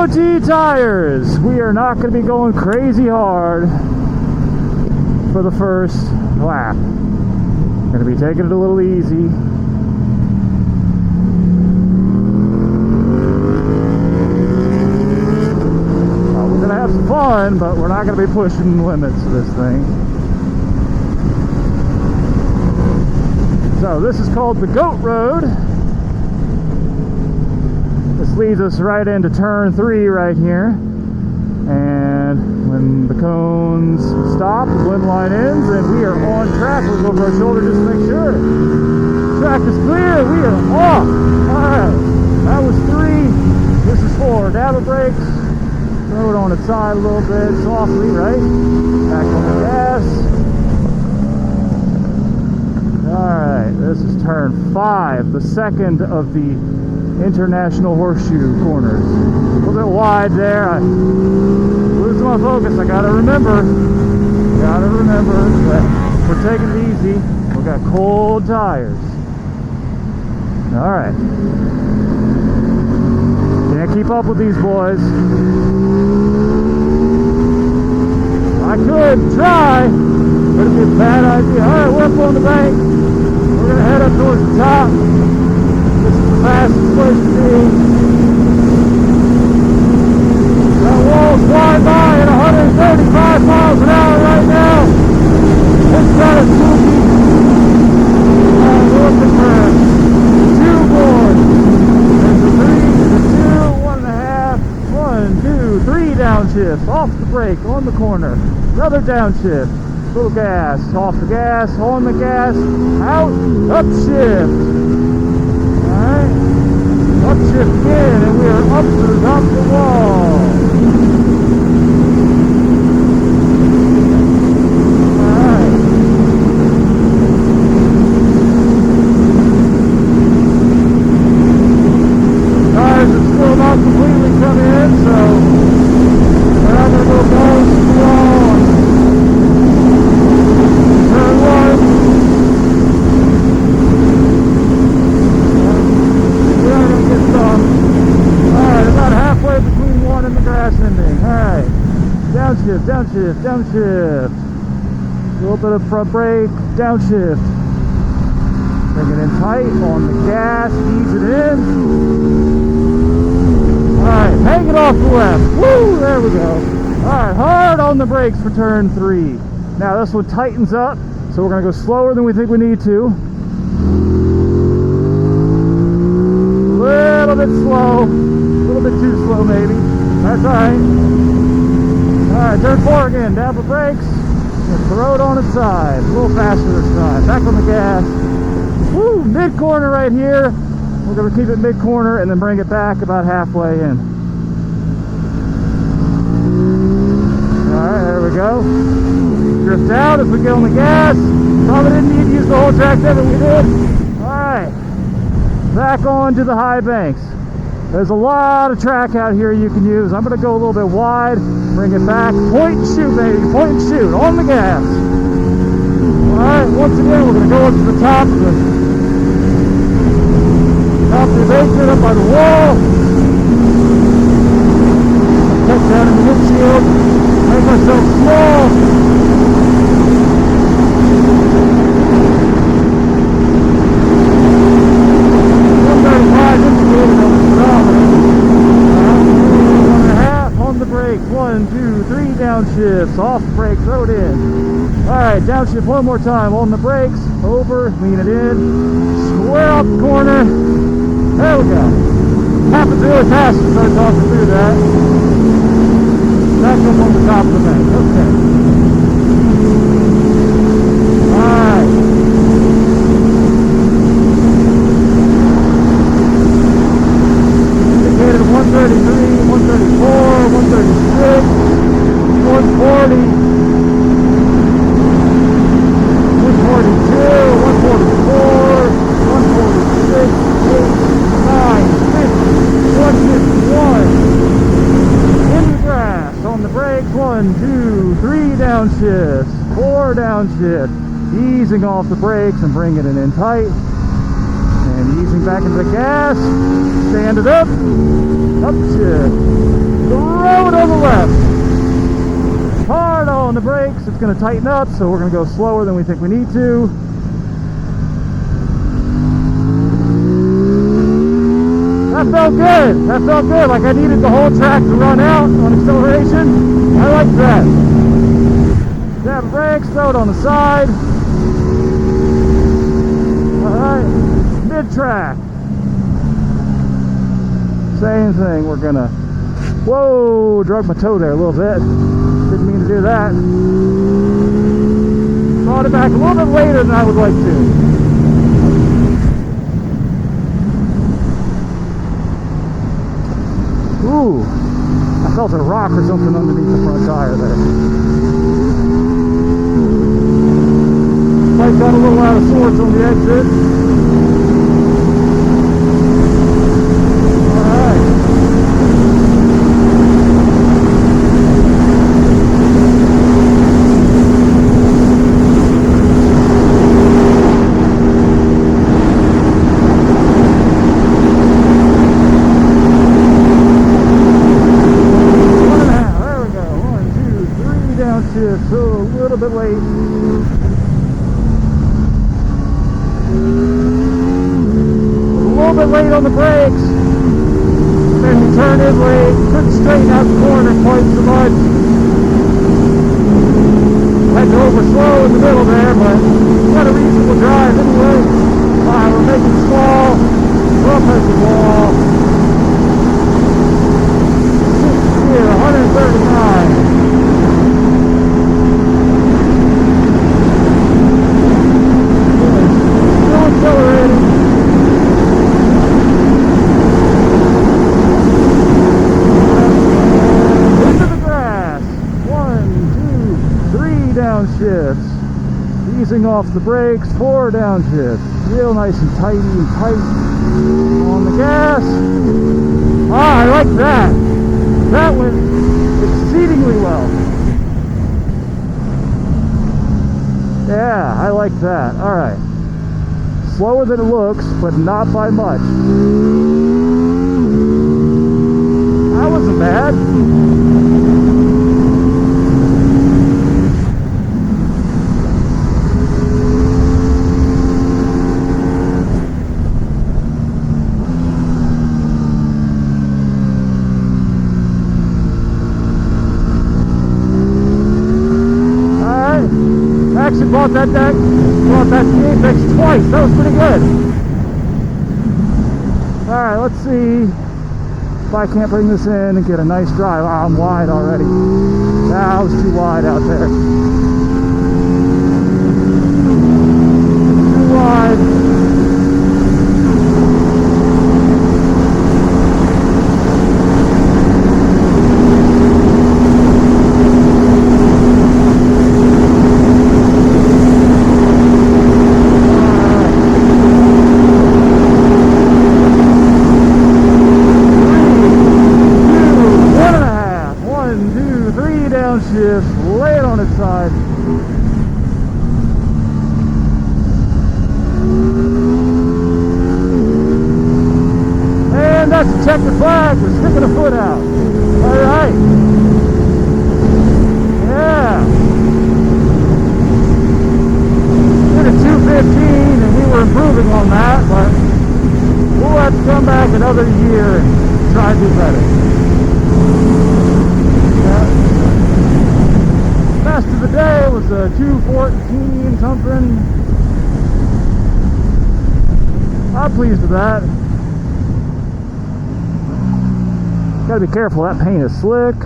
OG tires. We are not going to be going crazy hard for the first lap. Going to be taking it a little easy. We're going to have some fun, but we're not going to be pushing the limits of this thing. So this is called the Goat Road. This leads us right into turn 3 right here. And when the cones stop, the blend line ends, and we are on track. We'll go over our shoulder just to make sure. Track is clear. We are off. Alright. That was 3. This is 4. Dab of brakes. Throw it on its side a little bit softly, right? Back on the gas. Alright, this is turn 5, the second of the International Horseshoe corners. A little bit wide there. I lose my focus. I gotta remember that we're taking it easy. We've got cold tires. Alright. Can't keep up with these boys. I could try, but it'd be a bad idea. Alright, we're up on the bank. We're gonna head up towards the top. This is the fastest place to be. That wall's flying by at 135 miles an hour right now. It's kind of spooky. We're looking for 2 boards. There's a 3, there's a 2, 1.5, 1, 2, 3 downshifts. Off the brake, on the corner. Another downshift. Little gas, off the gas, on the gas, out, upshift. Alright, upshift again, and we are up to the top of the wall. Alright. Tires are still not completely come in, so we're not going to go balls to the wall. Turn 1. We are going to get some. Alright, about halfway between 1 and the grass ending. Alright. Downshift, downshift, downshift. A little bit of front brake, downshift. Bring it in tight on the gas, ease it in. Alright, hang it off the left. Woo! There we go. Alright, hard on the brakes for turn 3. Now this one tightens up, so we're going to go slower than we think we need to. A little bit slow. A little bit too slow maybe. That's alright. Alright, turn 4 again. Dab the brakes. And throw it on its side. A little faster this time. Back on the gas. Woo! Mid-corner right here. We're going to keep it mid-corner and then bring it back about halfway in. Alright, there we go. Drift out as we get on the gas. Probably didn't need to use the whole track there, but we did. Alright. Back on to the high banks. There's a lot of track out here you can use. I'm going to go a little bit wide. Bring it back. Point and shoot, baby. Point and shoot. On the gas. Alright, once again, we're going to go up to the top of the embankment up by the wall. Cut down in the windshield. Make myself small. 135 indicated on the speedometer. 1.5 on the brake. 1, 2, 3 downshifts. Off the brake, throw it in. Alright, downshift one more time. On the brakes, over, lean it in. Square up the corner. There we go. Happens really fast to start talking through that. Back up on the top of the bank. Okay. Alright. Indicated 133, 134, 136, 140, 142, 144, 146, 151. In the grass, on the brakes, 1, 2, 3 downshifts, 4 downshifts, easing off the brakes and bringing it in tight, and easing back into the gas, stand it up, upshift, road on the left. Hard on the brakes. It's going to tighten up, so we're going to go slower than we think we need to. That felt good. That felt good. Like I needed the whole track to run out on acceleration. I like that. Grab brakes, throw it on the side. Alright, mid-track. Same thing, we're gonna... Whoa, drug my toe there a little bit. Didn't mean to do that. Brought it back a little bit later than I would like to. Ooh, I felt a rock or something underneath the front tire there. Bike got a little out of sorts on the exit. Alright. There we go. 1, 2, 3 downshift. So a little bit late. Late on the brakes, then we turned in late, couldn't straighten out the corner quite so much. Had to over slow in the middle there, but got a reasonable drive anyway. We're making small, rough as the wall. 60 to 139. Still accelerating. Downshifts, easing off the brakes, 4 downshifts, real nice and tidy and tight on the gas. I like that. That went exceedingly well. Yeah, I like that. All right, slower than it looks, but not by much. That wasn't bad. Bought that Apex twice. That was pretty good. Alright, let's see if I can't bring this in and get a nice drive. Oh, I'm wide already. Nah, I was too wide out there. Too wide. Just lay it on its side. And that's a checkered flag. We're sticking a foot out. Alright. Yeah. Did a 215 and we were improving on that, but we'll have to come back another year and try to do better. Best of the day was a 214 something. I'm pleased with that. Gotta be careful, that paint is slick.